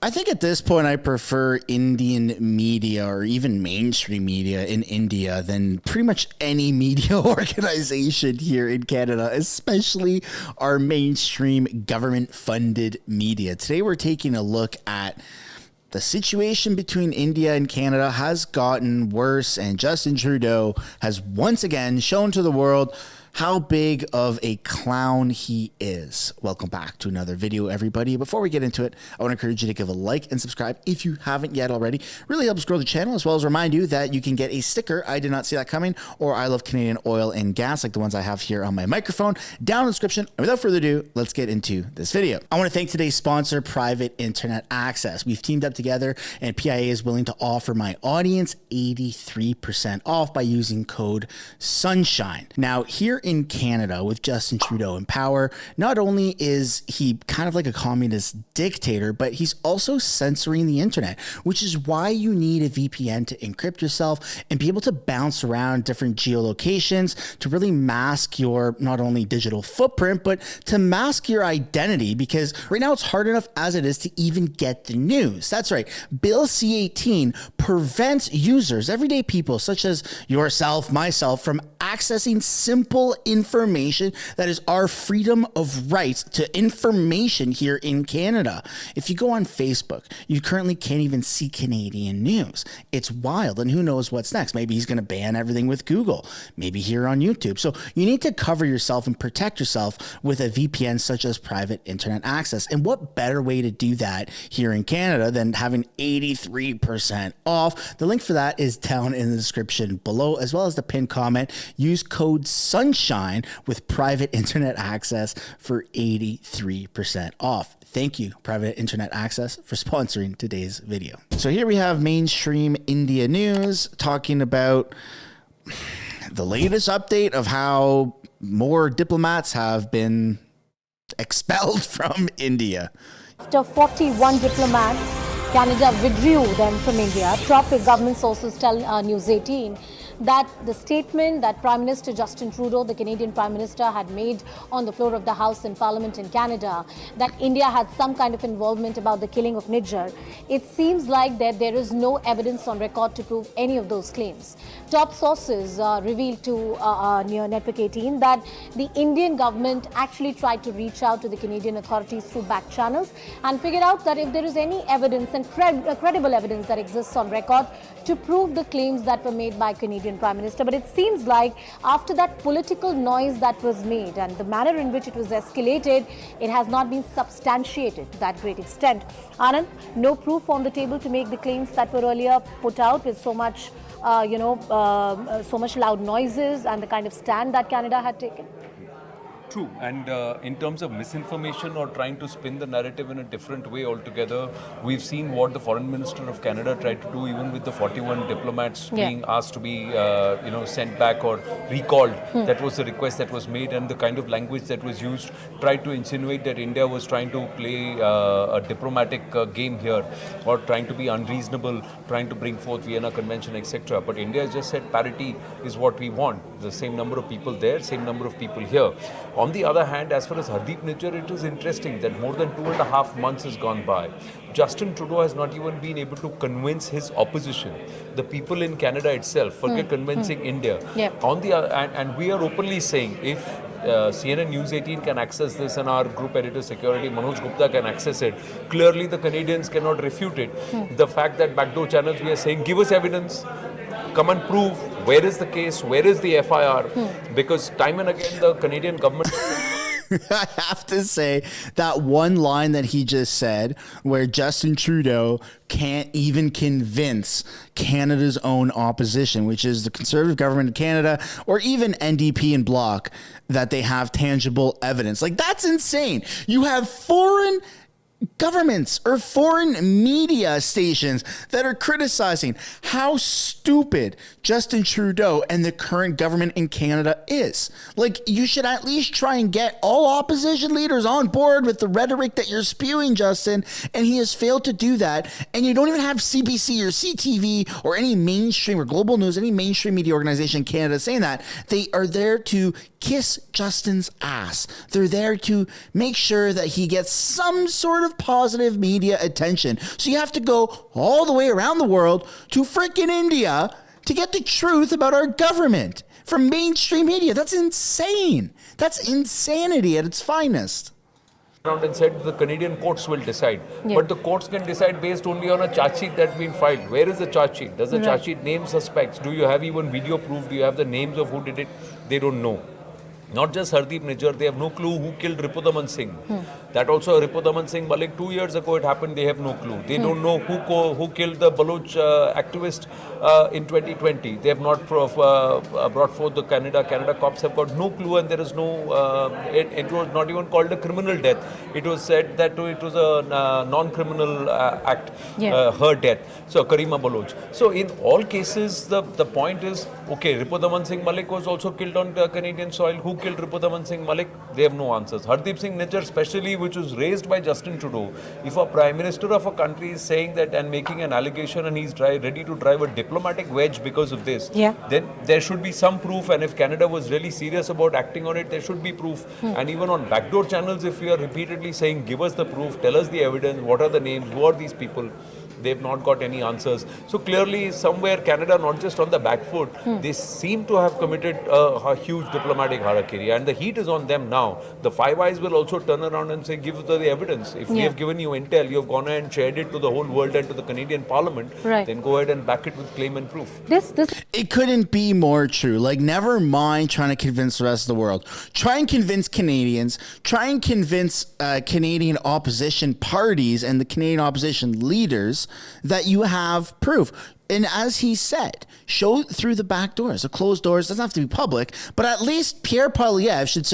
I think at this point I prefer Indian media or even mainstream media in India than pretty much any media organization here in Canada, especially our mainstream government-funded media. Today we're taking a look at the situation between India and Canada has gotten worse, and Justin Trudeau has once again shown to the world how big of a clown he is. Welcome back to another video, everybody. Before we get into it, I want to encourage you to give a like and subscribe if you haven't yet already. Really helps grow the channel, as well as remind you that you can get a sticker, I did not see that coming, or I love Canadian oil and gas, like the ones I have here on my microphone, down in the description. And without further ado, let's get into this video. I want to thank today's sponsor, Private Internet Access. We've teamed up together, and PIA is willing to offer my audience 83% off by using code SUNSHINE. Now, here in Canada, with Justin Trudeau in power, not only is he kind of like a communist dictator, but he's also censoring the internet, which is why you need a VPN to encrypt yourself and be able to bounce around different geolocations to really mask your not only digital footprint, but to mask your identity, because right now it's hard enough as it is to even get the news. That's right. Bill C-18 prevents users, everyday people such as yourself, myself, from accessing simple information that is our freedom of rights to information here in Canada. If you go on Facebook, you currently can't even see Canadian news. It's wild, and who knows what's next. Maybe he's going to ban everything with Google, maybe here on YouTube. So you need to cover yourself and protect yourself with a VPN such as Private Internet Access. And what better way to do that here in Canada than having 83% off? The link for that is down in the description below, as well as the pinned comment. Use code SUNSHINE with Private Internet Access for 83% off. Thank you, Private Internet Access, for sponsoring today's video. So here we have mainstream India news talking about the latest update of how more diplomats have been expelled from India. After 41 diplomats, Canada withdrew them from India. Top government sources tell News 18 that the statement that Prime Minister Justin Trudeau, the Canadian Prime Minister, had made on the floor of the House in Parliament in Canada, that India had some kind of involvement about the killing of Nijjar, it seems like that there is no evidence on record to prove any of those claims. Top sources revealed to near Network 18 that the Indian government actually tried to reach out to the Canadian authorities through back channels and figured out that if there is any evidence and credible evidence that exists on record to prove the claims that were made by Canadian Prime Minister. But it seems like after that political noise that was made and the manner in which it was escalated, it has not been substantiated to that great extent. Anand, no proof on the table to make the claims that were earlier put out with so much, so much loud noises and the kind of stand that Canada had taken. True, and in terms of misinformation or trying to spin the narrative in a different way altogether, we've seen what the Foreign Minister of Canada tried to do, even with the 41 diplomats being asked to be, sent back or recalled. That was the request that was made, and the kind of language that was used tried to insinuate that India was trying to play a diplomatic game here, or trying to be unreasonable, trying to bring forth Vienna Convention, etc. But India has just said parity is what we want. The same number of people there, same number of people here. On the other hand, as far as Hardeep Nijjar, it is interesting that more than 2.5 months has gone by. Justin Trudeau has not even been able to convince his opposition, the people in Canada itself, forget convincing India. Yep. On the and we are openly saying, if CNN News 18 can access this and our group editor security Manoj Gupta can access it, clearly the Canadians cannot refute it. The fact that backdoor channels, we are saying, give us evidence, come and prove where is the case, where is the FIR, because time and again the Canadian government I have to say that one line that he just said, where Justin Trudeau can't even convince Canada's own opposition, which is the Conservative government of Canada, or even NDP and Bloc, that they have tangible evidence. Like, that's insane. You have foreign governments or foreign media stations that are criticizing how stupid Justin Trudeau and the current government in Canada is. Like, you should at least try and get all opposition leaders on board with the rhetoric that you're spewing, Justin, and he has failed to do that. And you don't even have CBC or CTV or any mainstream or global news, any mainstream media organization in Canada saying that. They are there to kiss Justin's ass. They're there to make sure that he gets some sort of positive media attention. So you have to go all the way around the world to freaking India to get the truth about our government from mainstream media. That's insane. That's insanity at its finest. Around and said the Canadian courts will decide. Yeah. But the courts can decide based only on a charge sheet that's been filed. Where is the charge sheet? Does the charge sheet name suspects? Do you have even video proof? Do you have the names of who did it? They don't know. Not just Hardeep Nijjar, they have no clue who killed Ripudaman Singh. That also Ripudaman Singh Malik, 2 years ago it happened, they have no clue. They don't know who killed the Baloch activist in 2020. They have not brought forth the Canada. Canada cops have got no clue, and there is no, it was not even called a criminal death. It was said that it was a non-criminal act, her death. So Karima Baloch. So in all cases, the point is, okay, Ripudaman Singh Malik was also killed on Canadian soil. Who killed Ripudaman Singh Malik? They have no answers. Hardeep Singh Nijjar, especially, which was raised by Justin Trudeau. If a prime minister of a country is saying that and making an allegation, and he's ready to drive a diplomatic wedge because of this, then there should be some proof. And if Canada was really serious about acting on it, there should be proof. And even on backdoor channels, if we are repeatedly saying, give us the proof, tell us the evidence, what are the names, who are these people, they've not got any answers. So clearly, somewhere Canada, not just on the back foot, they seem to have committed a huge diplomatic harakiri, and the heat is on them now. The Five Eyes will also turn around and say, give us the evidence. If we have given you intel, you have gone ahead and shared it to the whole world and to the Canadian Parliament, then go ahead and back it with claim and proof. It couldn't be more true. Like, never mind trying to convince the rest of the world. Try and convince Canadians. Try and convince Canadian opposition parties and the Canadian opposition leaders that you have proof. And as he said, show through the back doors. The closed doors doesn't have to be public, but at least Pierre Poilievre should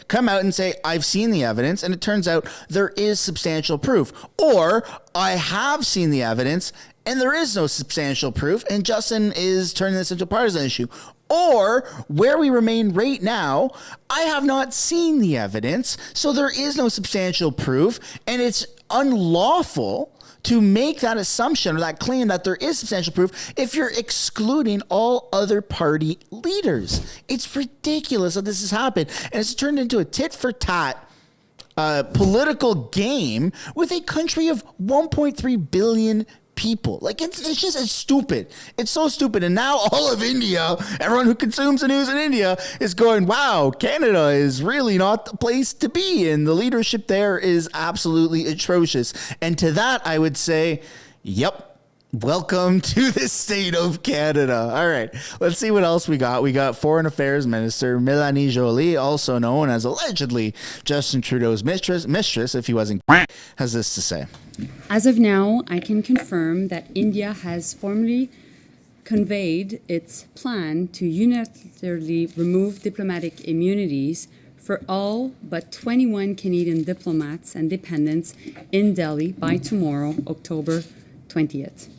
come out and say, I've seen the evidence, and it turns out there is substantial proof. Or, I have seen the evidence, and there is no substantial proof, and Justin is turning this into a partisan issue. Or, where we remain right now, I have not seen the evidence, so there is no substantial proof, and it's unlawful to make that assumption or that claim that there is substantial proof if you're excluding all other party leaders. It's ridiculous that this has happened, and it's turned into a tit-for-tat political game with a country of 1.3 billion people. Like, it's stupid. It's so stupid. And now all of India, everyone who consumes the news in India is going, wow, Canada is really not the place to be. And the leadership there is absolutely atrocious. And to that, I would say, yep. Welcome to the state of Canada. All right, let's see what else we got. We got Foreign Affairs Minister Mélanie Joly, also known as allegedly Justin Trudeau's mistress, if he wasn't, has this to say. As of now, I can confirm that India has formally conveyed its plan to unilaterally remove diplomatic immunities for all but 21 Canadian diplomats and dependents in Delhi by tomorrow, October 20th.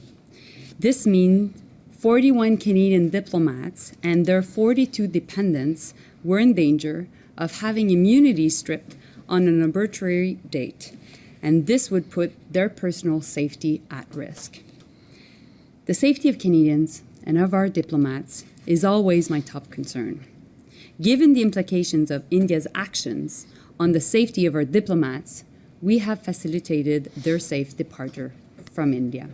This means 41 Canadian diplomats and their 42 dependents were in danger of having immunity stripped on an arbitrary date, and this would put their personal safety at risk. The safety of Canadians and of our diplomats is always my top concern. Given the implications of India's actions on the safety of our diplomats, we have facilitated their safe departure from India.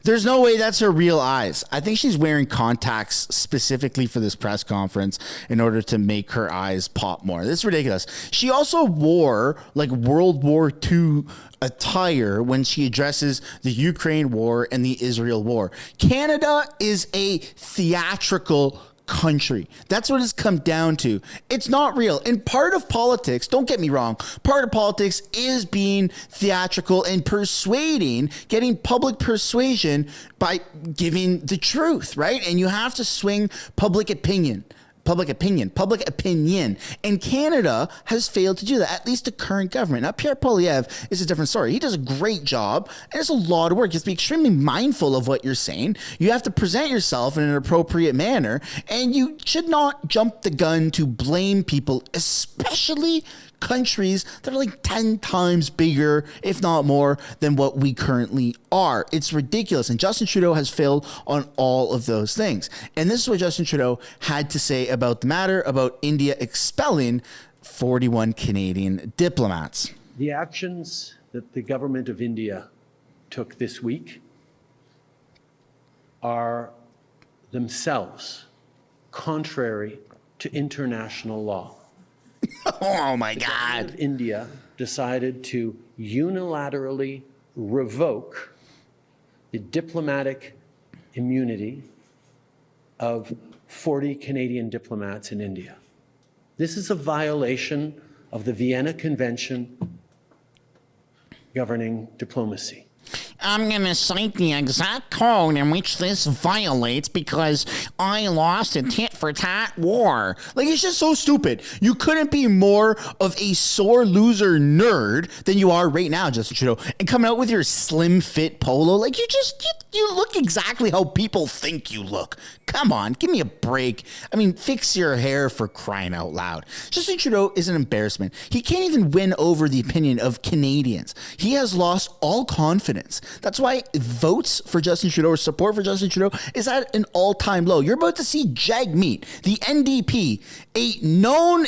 There's no way that's her real eyes. I think she's wearing contacts specifically for this press conference in order to make her eyes pop more. This is ridiculous. She also wore like World War II attire when she addresses the Ukraine war and the Israel war. Canada is a theatrical country. That's what it's come down to. It's not real. And part of politics, don't get me wrong, part of politics is being theatrical and persuading, getting public persuasion by giving the truth, right? And you have to swing public opinion. And Canada has failed to do that, at least the current government. Now, Pierre Poilievre is a different story. He does a great job, and it's a lot of work. You have to be extremely mindful of what you're saying. You have to present yourself in an appropriate manner, and you should not jump the gun to blame people, especially countries that are like 10 times bigger, if not more, than what we currently are. It's ridiculous. And Justin Trudeau has failed on all of those things. And this is what Justin Trudeau had to say about the matter about India expelling 41 Canadian diplomats. The actions that the government of India took this week are themselves contrary to international law. Oh my The God. government of India decided to unilaterally revoke the diplomatic immunity of 40 Canadian diplomats in India. This is a violation of the Vienna Convention governing diplomacy. I'm going to cite the exact code in which this violates because I lost a tit-for-tat war. Like, it's just so stupid. You couldn't be more of a sore loser nerd than you are right now, Justin Trudeau. And coming out with your slim fit polo, like, you look exactly how people think you look. Come on, give me a break. I mean, fix your hair, for crying out loud. Justin Trudeau is an embarrassment. He can't even win over the opinion of Canadians. He has lost all confidence. That's why votes for Justin Trudeau or support for Justin Trudeau is at an all-time low. You're about to see Jagmeet, the NDP, a known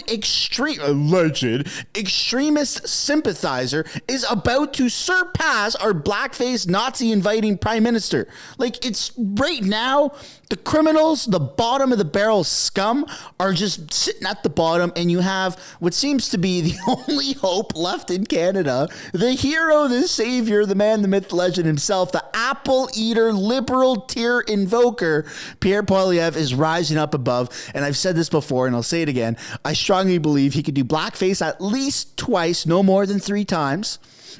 alleged extremist sympathizer, is about to surpass our blackface Nazi-inviting prime minister. Like, it's right now, the criminals, the bottom of the barrel scum, are just sitting at the bottom, and you have what seems to be the only hope left in Canada, the hero, the savior, the man, the myth, the legend himself, the apple eater, liberal tier invoker, Pierre Poilievre, is rising up above. And I've said this before, and I'll say it again. I strongly believe he could do blackface at least twice, no more than 3 times.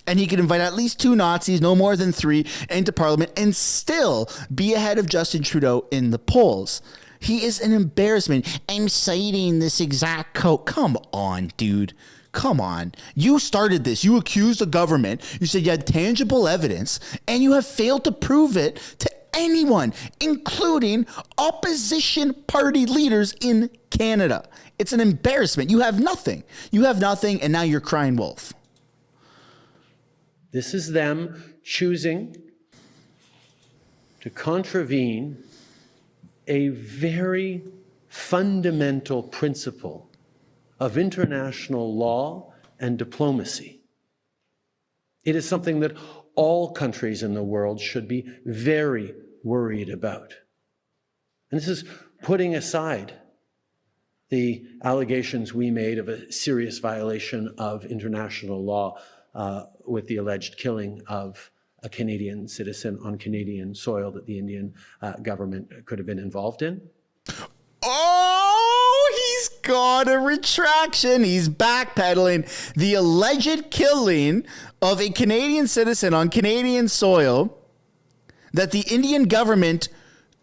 And he could invite at least 2 Nazis, no more than 3, into Parliament and still be ahead of Justin Trudeau in the polls. He is an embarrassment. I'm citing this exact quote. Come on, dude. Come on. You started this. You accused the government. You said you had tangible evidence, and you have failed to prove it to anyone, including opposition party leaders in Canada. It's an embarrassment. You have nothing. You have nothing, and now you're crying wolf. This is them choosing to contravene a very fundamental principle of international law and diplomacy. It is something that all countries in the world should be very worried about. And this is putting aside the allegations we made of a serious violation of international law with the alleged killing of a Canadian citizen on Canadian soil that the Indian government could have been involved in. Oh, he's got a retraction. He's backpedaling. The alleged killing of a Canadian citizen on Canadian soil that the Indian government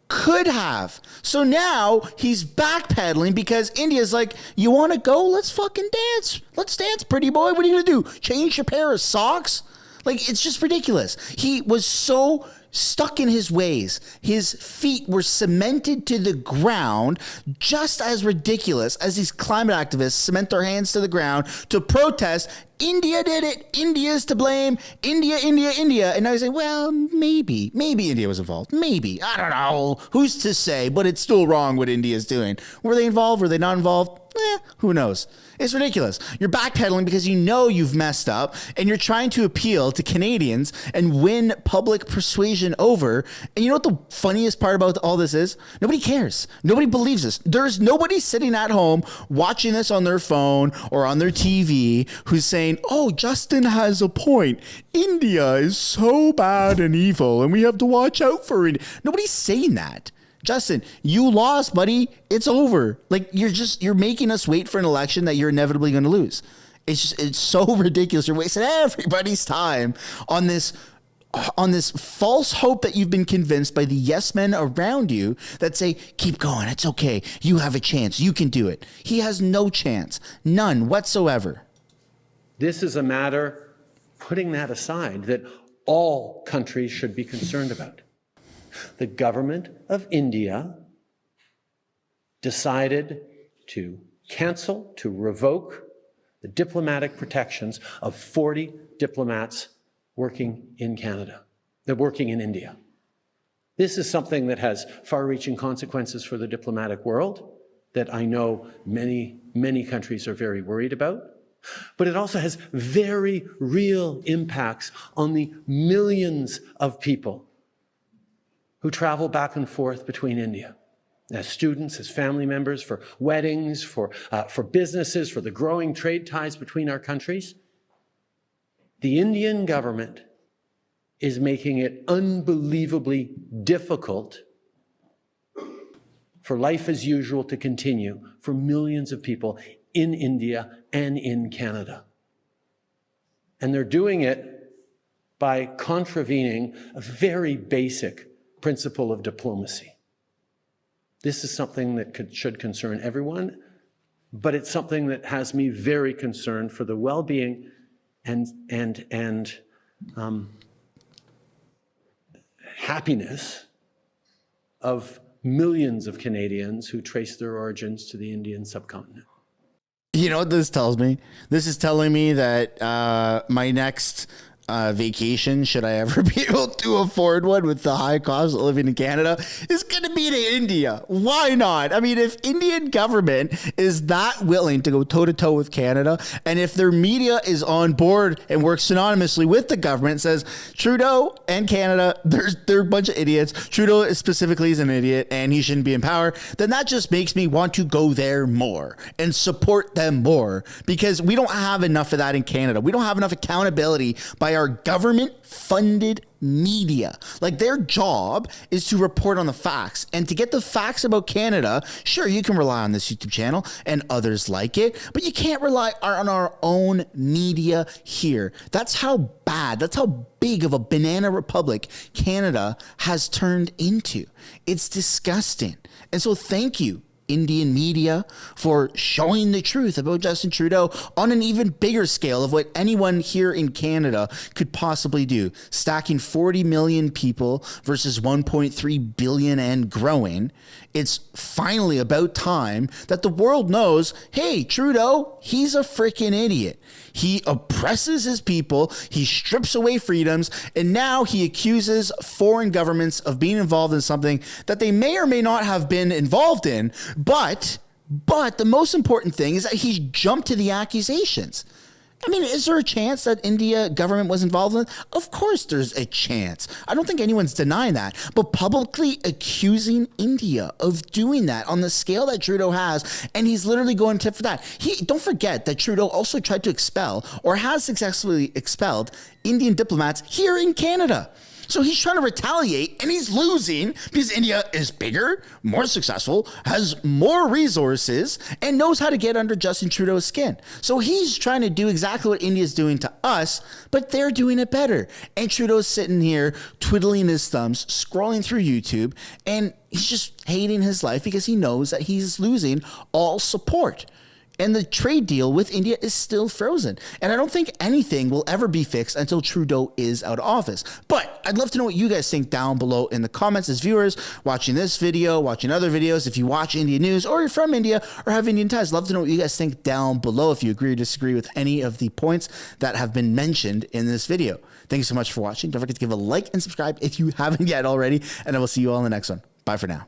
could have. So now he's backpedaling because India's like, you want to go? Let's fucking dance. Let's dance, pretty boy. What are you going to do? Change your pair of socks? Like, it's just ridiculous. He was so stuck in his ways. His feet were cemented to the ground, just as ridiculous as these climate activists cement their hands to the ground to protest. India did it. India's to blame. India, India, India. And I say, well, maybe India was involved. Maybe. I don't know. Who's to say? But it's still wrong what India's doing. Were they involved? Were they not involved? Who knows? It's ridiculous. You're backpedaling because you know you've messed up and you're trying to appeal to Canadians and win public persuasion over. And you know what the funniest part about all this is? Nobody cares. Nobody believes this. There's nobody sitting at home watching this on their phone or on their TV who's saying, oh, Justin has a point. India is so bad and evil and we have to watch out for it. Nobody's saying that. Justin, you lost, buddy. It's over. Like, you're making us wait for an election that you're inevitably going to lose. It's so ridiculous. You're wasting everybody's time on this false hope that you've been convinced by the yes men around you that say, keep going. It's okay. You have a chance. You can do it. He has no chance. None whatsoever. This is a matter, putting that aside, that all countries should be concerned about. The government of India decided to cancel, to revoke the diplomatic protections of 40 diplomats working in Canada, working in India. This is something that has far-reaching consequences for the diplomatic world that I know many, many countries are very worried about. But it also has very real impacts on the millions of people who travel back and forth between India, as students, as family members, for weddings, for businesses, for the growing trade ties between our countries. The Indian government is making it unbelievably difficult for life as usual to continue for millions of people in India and in Canada. And they're doing it by contravening a very basic principle of diplomacy. This is something that should concern everyone, but it's something that has me very concerned for the well-being and happiness of millions of Canadians who trace their origins to the Indian subcontinent. You know what this tells me? This is telling me that my next vacation, should I ever be able to afford one with the high cost of living in Canada, is going to be to India. Why not? I mean, if Indian government is that willing to go toe to toe with Canada, and if their media is on board and works synonymously with the government, says Trudeau and Canada, they're a bunch of idiots. Trudeau specifically is an idiot and he shouldn't be in power. Then that just makes me want to go there more and support them more, because we don't have enough of that in Canada. We don't have enough accountability by our government-funded media. Like, their job is to report on the facts, and to get the facts about Canada, sure, you can rely on this YouTube channel and others like it, but you can't rely on our own media here. That's how bad, that's how big of a banana republic Canada has turned into. It's disgusting. And so thank you, Indian media, for showing the truth about Justin Trudeau on an even bigger scale of what anyone here in Canada could possibly do. Stacking 40 million people versus 1.3 billion and growing. It's finally about time that the world knows, hey, Trudeau, he's a freaking idiot. He oppresses his people, he strips away freedoms, and now he accuses foreign governments of being involved in something that they may or may not have been involved in. But the most important thing is that he jumped to the accusations. I mean, is there a chance that India government was involved in it? Of course there's a chance. I don't think anyone's denying that. But publicly accusing India of doing that on the scale that Trudeau has, and he's literally going tit for tat. Don't forget that Trudeau also tried to expel, or has successfully expelled, Indian diplomats here in Canada. So he's trying to retaliate, and he's losing because India is bigger, more successful, has more resources, and knows how to get under Justin Trudeau's skin. So he's trying to do exactly what India's doing to us, but they're doing it better. And Trudeau's sitting here twiddling his thumbs, scrolling through YouTube, and he's just hating his life because he knows that he's losing all support. And the trade deal with India is still frozen. And I don't think anything will ever be fixed until Trudeau is out of office. But I'd love to know what you guys think down below in the comments as viewers watching this video, watching other videos. If you watch Indian news or you're from India or have Indian ties, love to know what you guys think down below if you agree or disagree with any of the points that have been mentioned in this video. Thank you so much for watching. Don't forget to give a like and subscribe if you haven't yet already. And I will see you all in the next one. Bye for now.